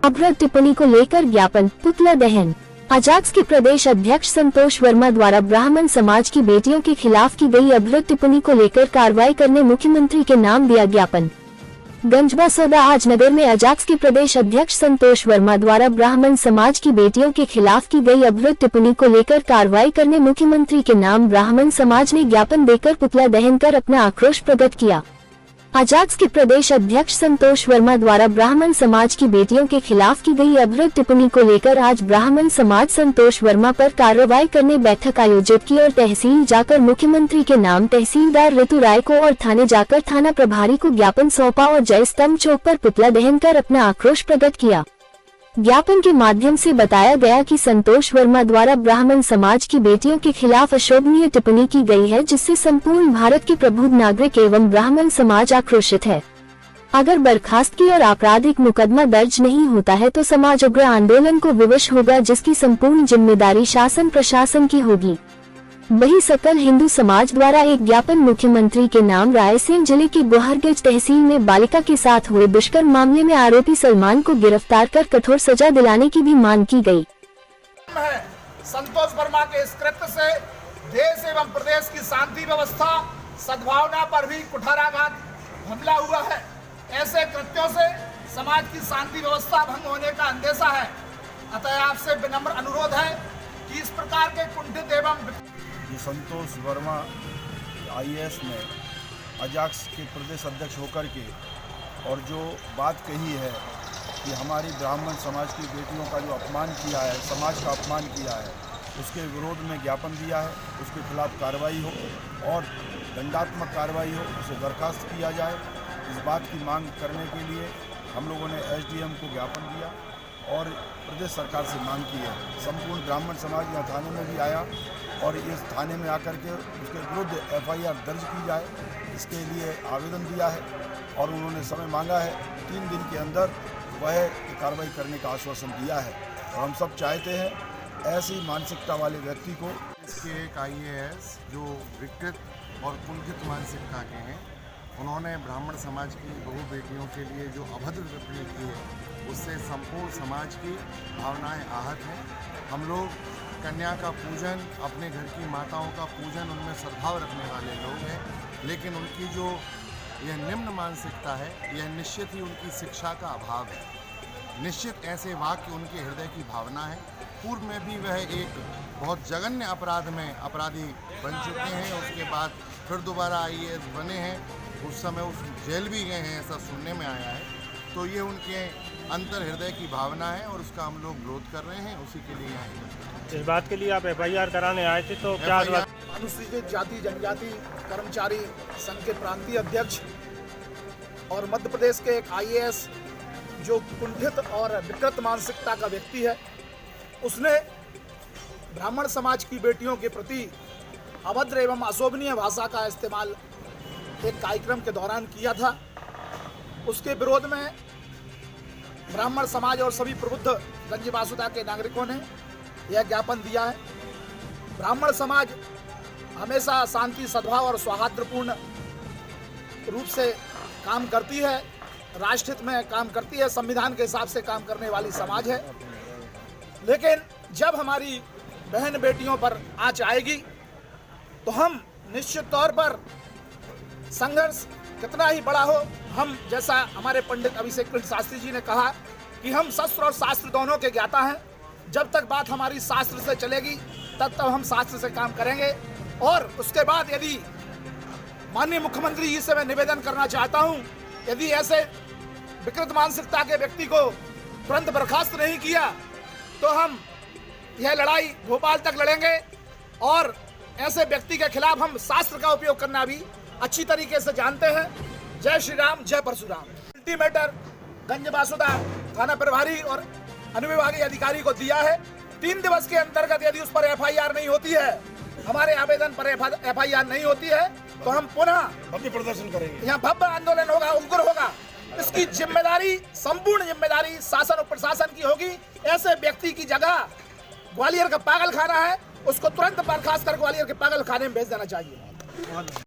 अभद्र टिप्पणी को लेकर ज्ञापन, पुतला दहन। अजाक्स के प्रदेश अध्यक्ष संतोष वर्मा द्वारा ब्राह्मण समाज की बेटियों के खिलाफ की गई अभद्र टिप्पणी को लेकर कार्रवाई करने मुख्यमंत्री के नाम दिया ज्ञापन। गंजबासौदा आज नगर में अजाक्स के प्रदेश अध्यक्ष संतोष वर्मा द्वारा ब्राह्मण समाज की बेटियों के खिलाफ की गई अभद्र टिप्पणी को लेकर कार्रवाई करने मुख्यमंत्री के नाम ब्राह्मण समाज ने ज्ञापन देकर पुतला दहन कर अपना आक्रोश प्रकट किया। अजाक्स के प्रदेश अध्यक्ष संतोष वर्मा द्वारा ब्राह्मण समाज की बेटियों के खिलाफ की गई अभद्र टिप्पणी को लेकर आज ब्राह्मण समाज संतोष वर्मा पर कार्रवाई करने बैठक आयोजित की और तहसील जाकर मुख्यमंत्री के नाम तहसीलदार ऋतु राय को और थाने जाकर थाना प्रभारी को ज्ञापन सौंपा और जय स्तंभ चौक पर पुतला दहन कर अपना आक्रोश प्रकट किया। ज्ञापन के माध्यम से बताया गया कि संतोष वर्मा द्वारा ब्राह्मण समाज की बेटियों के खिलाफ अशोभनीय टिप्पणी की गई है, जिससे संपूर्ण भारत के प्रबुद्ध नागरिक एवं ब्राह्मण समाज आक्रोशित है। अगर बर्खास्तगी और आपराधिक मुकदमा दर्ज नहीं होता है तो समाज उग्र आंदोलन को विवश होगा, जिसकी संपूर्ण जिम्मेदारी शासन प्रशासन की होगी। वही सकल हिंदू समाज द्वारा एक ज्ञापन मुख्यमंत्री के नाम रायसेन जिले के गोहरगंज तहसील में बालिका के साथ हुए दुष्कर्म मामले में आरोपी सलमान को गिरफ्तार कर कठोर सजा दिलाने की भी मांग की गई। संतोष वर्मा के इस कृत्य से देश एवं प्रदेश की शांति व्यवस्था सद्भावना पर भी कुठाराघात हमला हुआ है। ऐसे कृत्यों से समाज की शांति व्यवस्था भंग होने का अंदेशा है। अतः आपसे विनम्र अनुरोध है कि इस प्रकार के कुंठित एवं संतोष वर्मा आईएएस ने अजाक्स के प्रदेश अध्यक्ष होकर के और जो बात कही है कि हमारी ब्राह्मण समाज की बेटियों का जो अपमान किया है, समाज का अपमान किया है, उसके विरोध में ज्ञापन दिया है। उसके खिलाफ कार्रवाई हो और दंडात्मक कार्रवाई हो, उसे बर्खास्त किया जाए। इस बात की मांग करने के लिए हम लोगों ने एसडीएम को ज्ञापन दिया और प्रदेश सरकार से मांग की है। संपूर्ण ब्राह्मण समाज यहाँ थाने में भी आया और इस थाने में आकर के उसके विरुद्ध एफआईआर दर्ज की जाए, इसके लिए आवेदन दिया है और उन्होंने समय मांगा है। 3 दिन के अंदर वह कार्रवाई करने का आश्वासन दिया है और हम सब चाहते हैं ऐसी मानसिकता वाले व्यक्ति को। इसके एक आईएएस जो विकृत और कुंठित मानसिकता के हैं, उन्होंने ब्राह्मण समाज की बहु बेटियों के लिए जो अभद्र टिप्पणी की है, उससे संपूर्ण समाज की भावनाएं आहत हैं। हम लोग कन्या का पूजन, अपने घर की माताओं का पूजन, उनमें सद्भाव रखने वाले लोग हैं, लेकिन उनकी जो यह निम्न मानसिकता है, यह निश्चित ही उनकी शिक्षा का अभाव है। निश्चित ऐसे वाक्य उनके हृदय की भावना है। पूर्व में भी वह एक बहुत जघन्य अपराध में अपराधी बन चुके हैं, उसके बाद फिर दोबारा आईएएस बने हैं। उस समय उस जेल भी गए हैं, ऐसा सुनने में आया है। तो ये उनके अंतर हृदय की भावना है और उसका हम लोग विरोध कर रहे हैं, उसी के लिए आए हैं। इस बात के लिए आप एफआईआर कराने आए थे, तो क्या अनुसूचित जाति जनजाति कर्मचारी संघ के प्रांतीय अध्यक्ष और मध्य प्रदेश के एक आईएएस जो कुंठित और विकृत मानसिकता का व्यक्ति है, उसने ब्राह्मण समाज की बेटियों के प्रति अभद्र एवं अशोभनीय भाषा का इस्तेमाल एक कार्यक्रम के दौरान किया था। उसके विरोध में ब्राह्मण समाज और सभी प्रबुद्ध गंजबासुदा के नागरिकों ने यह ज्ञापन दिया है। ब्राह्मण समाज हमेशा शांति, सद्भाव और सौहार्दपूर्ण रूप से काम करती है, राष्ट्रहित में काम करती है, संविधान के हिसाब से काम करने वाली समाज है। लेकिन जब हमारी बहन बेटियों पर आंच आएगी तो हम निश्चित तौर पर संघर्ष कितना ही बड़ा हो, हम जैसा हमारे पंडित अभिषेक शास्त्री जी ने कहा कि हम शस्त्र और शास्त्र दोनों के ज्ञाता हैं। जब तक बात हमारी शास्त्र से चलेगी तब तक हम शास्त्र से काम करेंगे। और उसके बाद यदि माननीय मुख्यमंत्री जी से मैं निवेदन करना चाहता हूं, यदि ऐसे विकृत मानसिकता के व्यक्ति को तुरंत बर्खास्त नहीं किया तो हम यह लड़ाई भोपाल तक लड़ेंगे और ऐसे व्यक्ति के खिलाफ हम शास्त्र का उपयोग करना भी अच्छी तरीके से जानते हैं। जय श्री राम, जय परशुराम। अल्टीमेटर गंजबासुदा थाना प्रभारी और अनुविभागीय अधिकारी को दिया है। 3 दिवस के अंतर्गत यदि उस पर एफआईआर नहीं होती है, हमारे आवेदन पर एफआईआर नहीं होती है, तो हम पुनः भव्य प्रदर्शन करेंगे। यहाँ भव्य आंदोलन होगा, उग्र होगा। इसकी जिम्मेदारी, संपूर्ण जिम्मेदारी शासन और प्रशासन की होगी। ऐसे व्यक्ति की जगह ग्वालियर का पागल खाना है, उसको तुरंत बर्खास्त कर ग्वालियर के पागल खाने में भेज देना चाहिए।